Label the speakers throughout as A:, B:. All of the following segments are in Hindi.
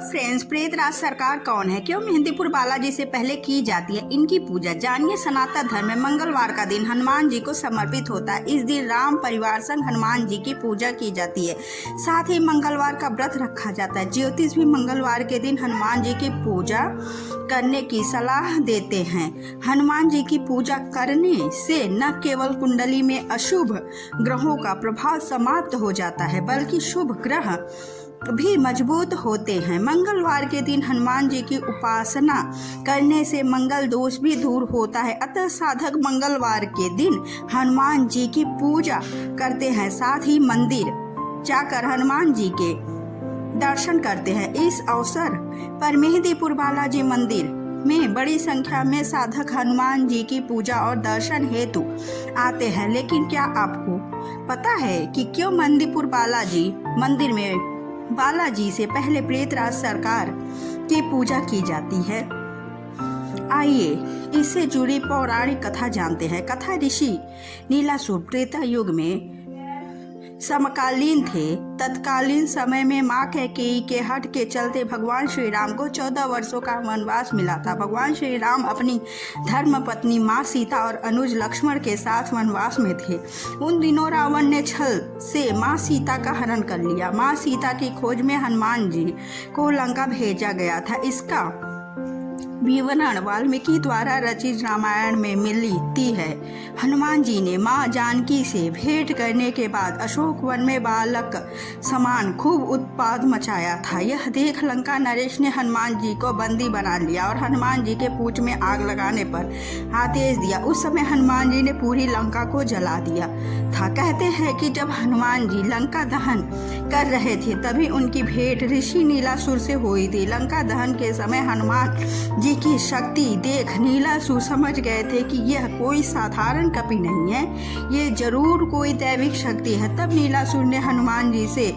A: फ्रेंड्स, प्रेतराज सरकार कौन है, क्यों मेहंदीपुर बालाजी से पहले की जाती है इनकी पूजा, जानिए। सनातन धर्म में मंगलवार का दिन हनुमान जी को समर्पित होता है। इस दिन राम परिवार संग हनुमान जी की पूजा की जाती है। साथ ही मंगलवार का व्रत रखा जाता है। ज्योतिष भी मंगलवार के दिन हनुमान जी की पूजा करने की सलाह देते हैं। हनुमान जी की पूजा करने से न केवल कुंडली में अशुभ ग्रहों का प्रभाव समाप्त हो जाता है, बल्कि शुभ ग्रह भी मजबूत होते हैं। मंगलवार के दिन हनुमान जी की उपासना करने से मंगल दोष भी दूर होता है। अतः साधक मंगलवार के दिन हनुमान जी की पूजा करते हैं। साथ ही मंदिर जाकर हनुमान जी के दर्शन करते हैं। इस अवसर पर मेहंदीपुर बालाजी मंदिर में बड़ी संख्या में साधक हनुमान जी की पूजा और दर्शन हेतु आते हैं। लेकिन क्या आपको पता है कि क्यों मेहंदीपुर बालाजी मंदिर में बालाजी से पहले प्रेतराज सरकार की पूजा की जाती है? आइए इससे जुड़ी पौराणिक कथा जानते हैं। कथा ऋषि नीलासुर त्रेता युग में समकालीन थे। तत्कालीन समय में माँ कैकेयी के हठ के चलते भगवान श्री राम को 14 वर्षों का वनवास मिला था। भगवान श्री राम अपनी धर्मपत्नी माँ सीता और अनुज लक्ष्मण के साथ वनवास में थे। उन दिनों रावण ने छल से माँ सीता का हरण कर लिया। माँ सीता की खोज में हनुमान जी को लंका भेजा गया था। इसका विवरण वाल्मीकि द्वारा रचित रामायण में मिलती है। हनुमान जी ने मां जानकी से भेंट करने के बाद अशोक वन में बालक समान खूब उत्पात मचाया था। यह देख लंका नरेश ने हनुमान जी को बंदी बना लिया और हनुमान जी के पूंछ में आग लगाने पर आदेश दिया। उस समय हनुमान जी ने पूरी लंका को जला दिया था। कहते हैं कि जब हनुमान जी लंका दहन कर रहे थे तभी उनकी भेंट ऋषि नीलासुर से हुई थी। लंका दहन के समय हनुमान जी की शक्ति देख नीलासुर समझ गए थे कि यह कोई साधारण कपि नहीं है, ये जरूर कोई दैविक शक्ति है। तब नीलासुर ने हनुमान जी से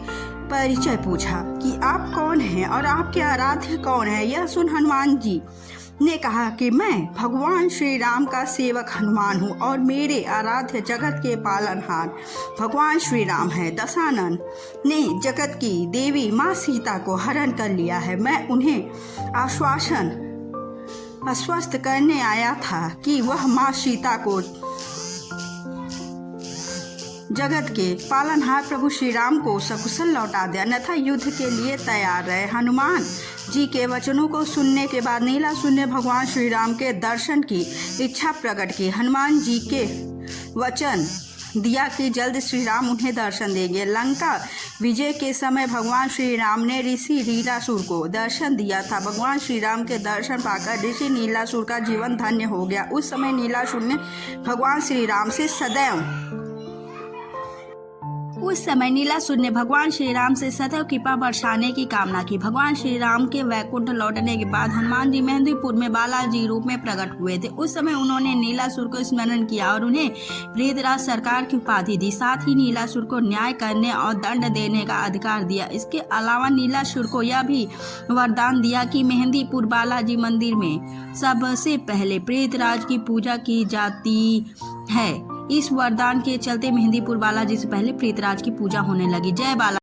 A: परिचय पूछा कि आप कौन हैं और आपके आराध्य कौन है। यह सुन हनुमान जी ने कहा कि मैं भगवान श्री राम का सेवक हनुमान हूँ और मेरे आराध्य जगत के पालनहार भगवान श्री राम है। दशानन ने जगत की देवी माँ सीता को हरण कर लिया है। मैं उन्हें आश्वस्त करने आया था कि वह माँ सीता को जगत के पालनहार प्रभु श्री राम को सकुशल लौटा दे, अन्यथा युद्ध के लिए तैयार रहे। हनुमान जी के वचनों को सुनने के बाद नीलासुर ने भगवान श्री राम के दर्शन की इच्छा प्रकट की। हनुमान जी के वचन दिया कि जल्द श्री राम उन्हें दर्शन देंगे। लंका विजय के समय भगवान श्री राम ने ऋषि नीलासुर को दर्शन दिया था। भगवान श्री राम के दर्शन पाकर ऋषि नीलासुर का जीवन धन्य हो गया। उस समय नीलासुर ने भगवान श्री राम से सदैव कृपा बरसाने की कामना की। भगवान श्री राम के वैकुंठ लौटने के बाद हनुमान जी मेहंदीपुर में बालाजी रूप में प्रकट हुए थे। उस समय उन्होंने नीलासुर को स्मरण किया और उन्हें प्रेतराज सरकार की उपाधि दी। साथ ही नीलासुर को न्याय करने और दंड देने का अधिकार दिया। इसके अलावा नीलासुर को यह भी वरदान दिया कि मेहंदीपुर बालाजी मंदिर में सबसे पहले प्रेतराज की पूजा की जाती है। इस वरदान के चलते मेहंदीपुर बालाजी से पहले प्रेतराज की पूजा होने लगी। जय बाला।